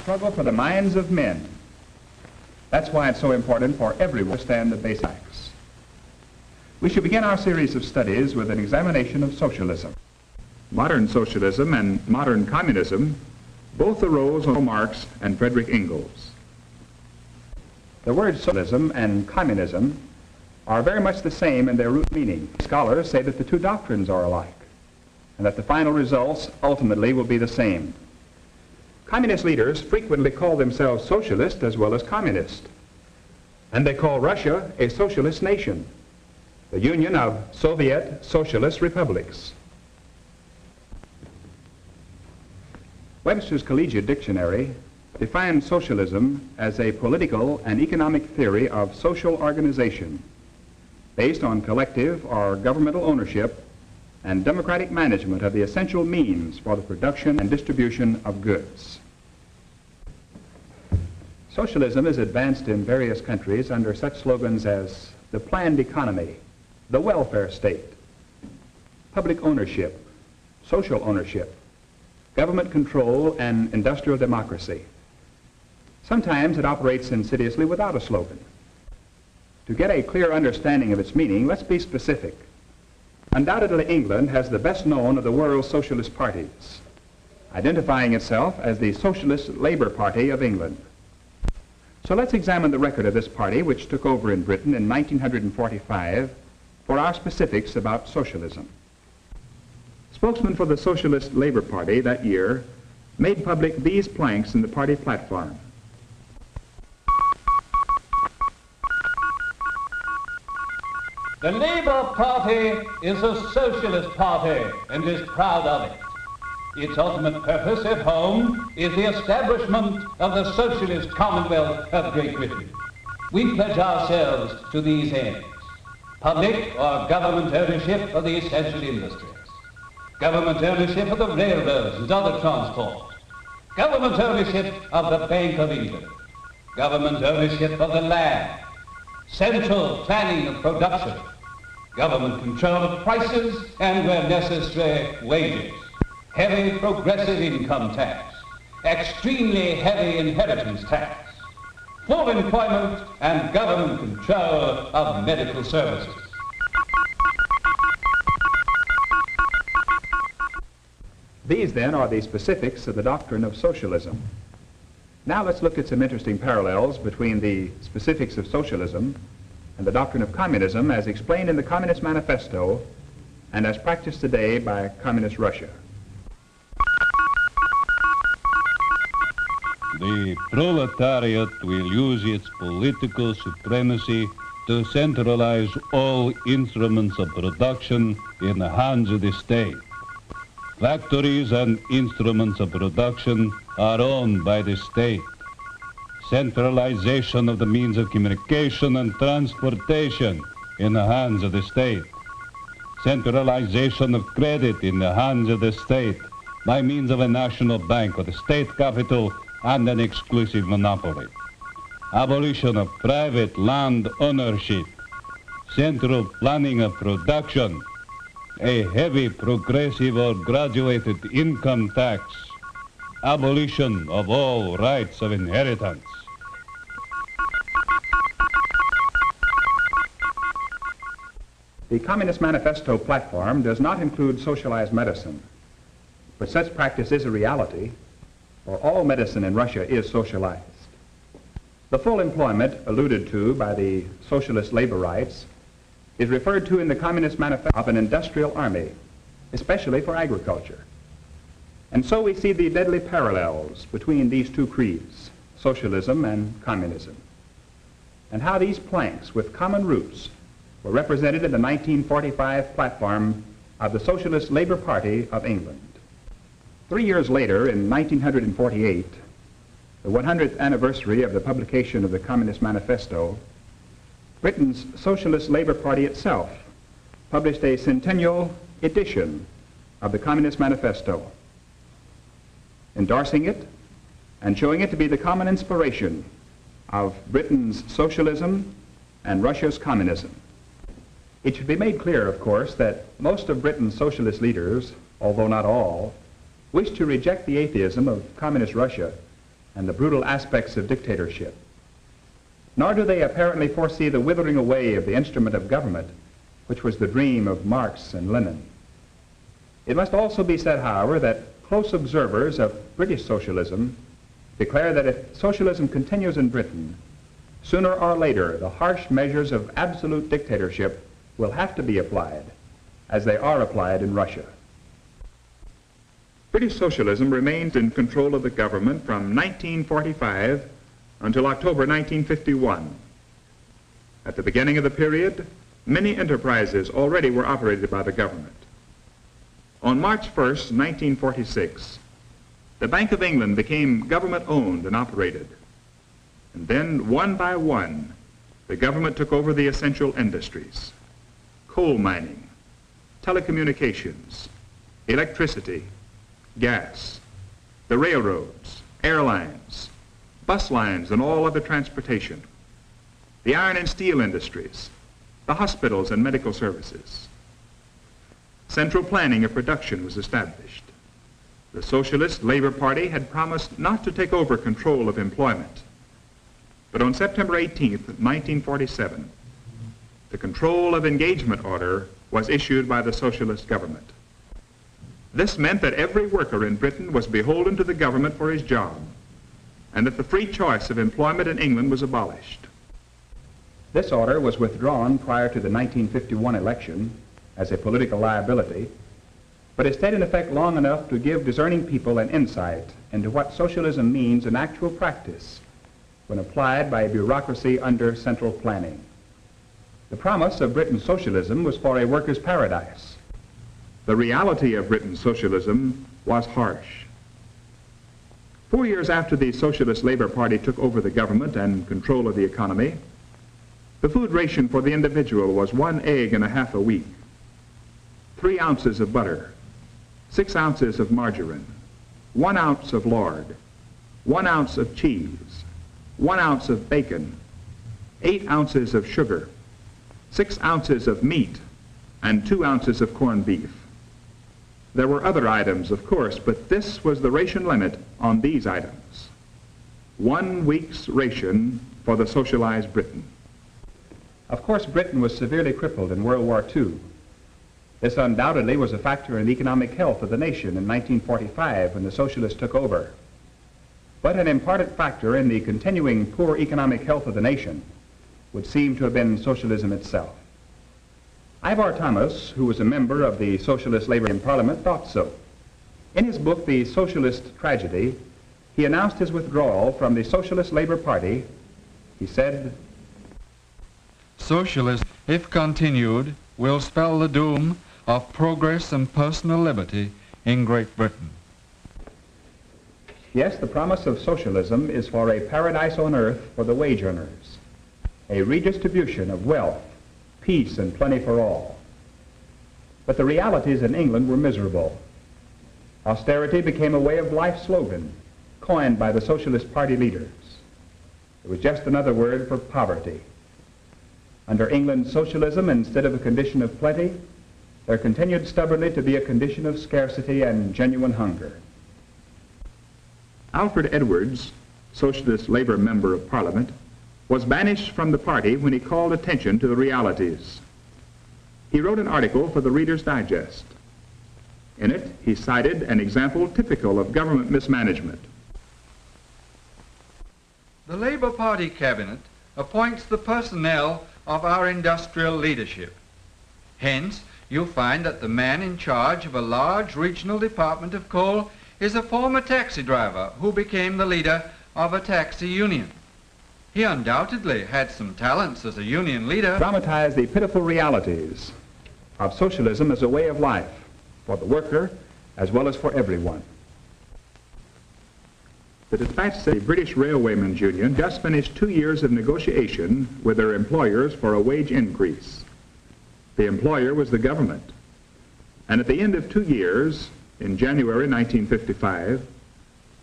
struggle for the minds of men. That's why it's so important for everyone to understand the basic facts. We shall begin our series of studies with an examination of socialism. Modern socialism and modern communism both arose from Marx and Friedrich Engels. The words socialism and communism are very much the same in their root meaning. Scholars say that the two doctrines are alike, and that the final results ultimately will be the same. Communist leaders frequently call themselves socialist as well as communist, and they call Russia a socialist nation, the union of Soviet Socialist Republics. Webster's Collegiate Dictionary defines socialism as a political and economic theory of social organization based on collective or governmental ownership and democratic management of the essential means for the production and distribution of goods. Socialism is advanced in various countries under such slogans as the planned economy, the welfare state, public ownership, social ownership, government control, and industrial democracy. Sometimes it operates insidiously without a slogan. To get a clear understanding of its meaning, let's be specific. Undoubtedly, England has the best known of the world's socialist parties, identifying itself as the Socialist Labour Party of England. So let's examine the record of this party, which took over in Britain in 1945, for our specifics about socialism. Spokesman for the Socialist Labour Party that year made public these planks in the party platform. The Labour Party is a socialist party and is proud of it. Its ultimate purpose at home is the establishment of the socialist Commonwealth of Great Britain. We pledge ourselves to these ends: public or government ownership of the essential industries, government ownership of the railroads and other transport, government ownership of the Bank of England, government ownership of the land, central planning of production, government control of prices and, where necessary, wages, heavy progressive income tax, extremely heavy inheritance tax, full employment and government control of medical services. These, then, are the specifics of the doctrine of socialism. Now let's look at some interesting parallels between the specifics of socialism and the doctrine of communism as explained in the Communist Manifesto and as practiced today by Communist Russia. The proletariat will use its political supremacy to centralize all instruments of production in the hands of the state. Factories and instruments of production are owned by the state. Centralization of the means of communication and transportation in the hands of the state. Centralization of credit in the hands of the state by means of a national bank or the state capital and an exclusive monopoly. Abolition of private land ownership. Central planning of production. A heavy progressive or graduated income tax. Abolition of all rights of inheritance. The Communist Manifesto platform does not include socialized medicine, but such practice is a reality, for all medicine in Russia is socialized. The full employment alluded to by the socialist labor rights is referred to in the Communist Manifesto of an industrial army, especially for agriculture. And so we see the deadly parallels between these two creeds, socialism and communism, and how these planks with common roots were represented in the 1945 platform of the Socialist Labour Party of England. 3 years later, in 1948, the 100th anniversary of the publication of the Communist Manifesto, Britain's Socialist Labour Party itself published a centennial edition of the Communist Manifesto, endorsing it and showing it to be the common inspiration of Britain's socialism and Russia's communism. It should be made clear, of course, that most of Britain's socialist leaders, although not all, wished to reject the atheism of communist Russia and the brutal aspects of dictatorship. Nor do they apparently foresee the withering away of the instrument of government, which was the dream of Marx and Lenin. It must also be said, however, that close observers of British socialism declare that if socialism continues in Britain, sooner or later the harsh measures of absolute dictatorship will have to be applied, as they are applied in Russia. British socialism remained in control of the government from 1945 until October 1951. At the beginning of the period, many enterprises already were operated by the government. On March 1st, 1946, the Bank of England became government-owned and operated. And then, one by one, the government took over the essential industries: coal mining, telecommunications, electricity, gas, the railroads, airlines, bus lines and all other transportation, the iron and steel industries, the hospitals and medical services. Central planning of production was established. The Socialist Labor Party had promised not to take over control of employment. But on September 18th, 1947, the Control of Engagement Order was issued by the Socialist government. This meant that every worker in Britain was beholden to the government for his job, and that the free choice of employment in England was abolished. This order was withdrawn prior to the 1951 election as a political liability, but it stayed in effect long enough to give discerning people an insight into what socialism means in actual practice when applied by a bureaucracy under central planning. The promise of Britain's socialism was for a worker's paradise. The reality of Britain's socialism was harsh. 4 years after the Socialist Labor Party took over the government and control of the economy, the food ration for the individual was 1 egg and a half a week, 3 ounces of butter, 6 ounces of margarine, 1 ounce of lard, 1 ounce of cheese, 1 ounce of bacon, 8 ounces of sugar, 6 ounces of meat, and 2 ounces of corned beef. There were other items, of course, but this was the ration limit on these items. 1 week's ration for the socialized Britain. Of course, Britain was severely crippled in World War II. This undoubtedly was a factor in the economic health of the nation in 1945 when the socialists took over. But an important factor in the continuing poor economic health of the nation would seem to have been socialism itself. Ivor Thomas, who was a member of the Socialist Labor in Parliament, thought so. In his book, The Socialist Tragedy, he announced his withdrawal from the Socialist Labor Party. He said, "Socialism, if continued, will spell the doom of progress and personal liberty in Great Britain." Yes, the promise of socialism is for a paradise on earth for the wage earners, a redistribution of wealth, peace and plenty for all. But the realities in England were miserable. Austerity became a way of life slogan coined by the Socialist Party leaders. It was just another word for poverty. Under England's socialism, instead of a condition of plenty, there continued stubbornly to be a condition of scarcity and genuine hunger. Alfred Edwards, Socialist Labor Member of Parliament, was banished from the party when he called attention to the realities. He wrote an article for the Reader's Digest. In it, he cited an example typical of government mismanagement. The Labour Party cabinet appoints the personnel of our industrial leadership. Hence, you'll find that the man in charge of a large regional department of coal is a former taxi driver who became the leader of a taxi union. He undoubtedly had some talents as a union leader. Dramatize the pitiful realities of socialism as a way of life for the worker as well as for everyone. The Dispatch said the British Railwaymen's Union just finished 2 years of negotiation with their employers for a wage increase. The employer was the government. And at the end of 2 years, in January 1955,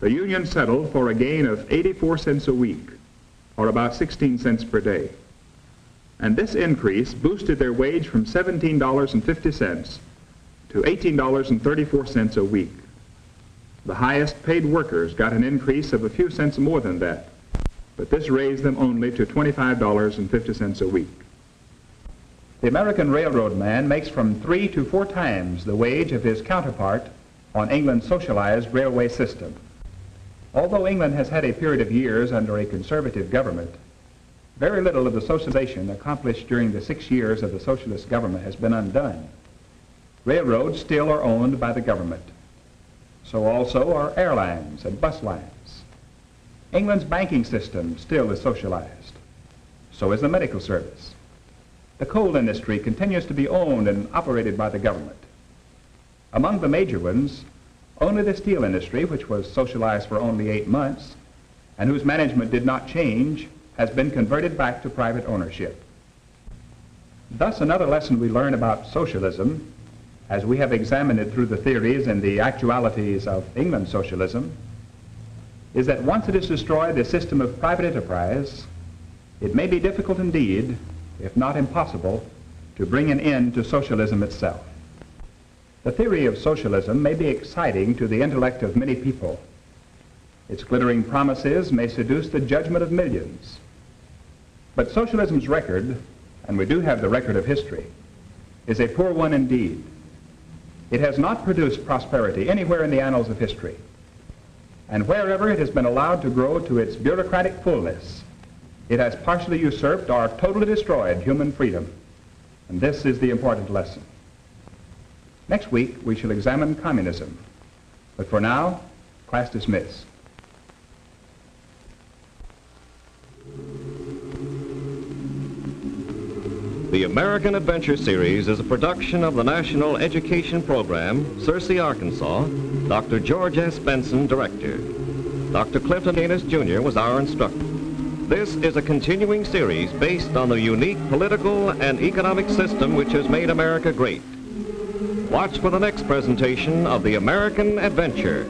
the union settled for a gain of 84 cents a week, or about 16 cents per day. And this increase boosted their wage from $17.50 to $18.34 a week. The highest paid workers got an increase of a few cents more than that, but this raised them only to $25.50 a week. The American railroad man makes from 3 to 4 times the wage of his counterpart on England's socialized railway system. Although England has had a period of years under a conservative government, very little of the socialization accomplished during the 6 years of the socialist government has been undone. Railroads still are owned by the government. So also are airlines and bus lines. England's banking system still is socialized. So is the medical service. The coal industry continues to be owned and operated by the government. Among the major ones, only the steel industry, which was socialized for only 8 months, and whose management did not change, has been converted back to private ownership. Thus, another lesson we learn about socialism, as we have examined it through the theories and the actualities of England's socialism, is that once it has destroyed the system of private enterprise, it may be difficult indeed, if not impossible, to bring an end to socialism itself. The theory of socialism may be exciting to the intellect of many people. Its glittering promises may seduce the judgment of millions. But socialism's record, and we do have the record of history, is a poor one indeed. It has not produced prosperity anywhere in the annals of history. And wherever it has been allowed to grow to its bureaucratic fullness, it has partially usurped or totally destroyed human freedom. And this is the important lesson. Next week, we shall examine communism. But for now, class dismissed. The American Adventure Series is a production of the National Education Program, Searcy, Arkansas. Dr. George S. Benson, director. Dr. Clinton Canis, Jr. was our instructor. This is a continuing series based on the unique political and economic system which has made America great. Watch for the next presentation of The American Adventure.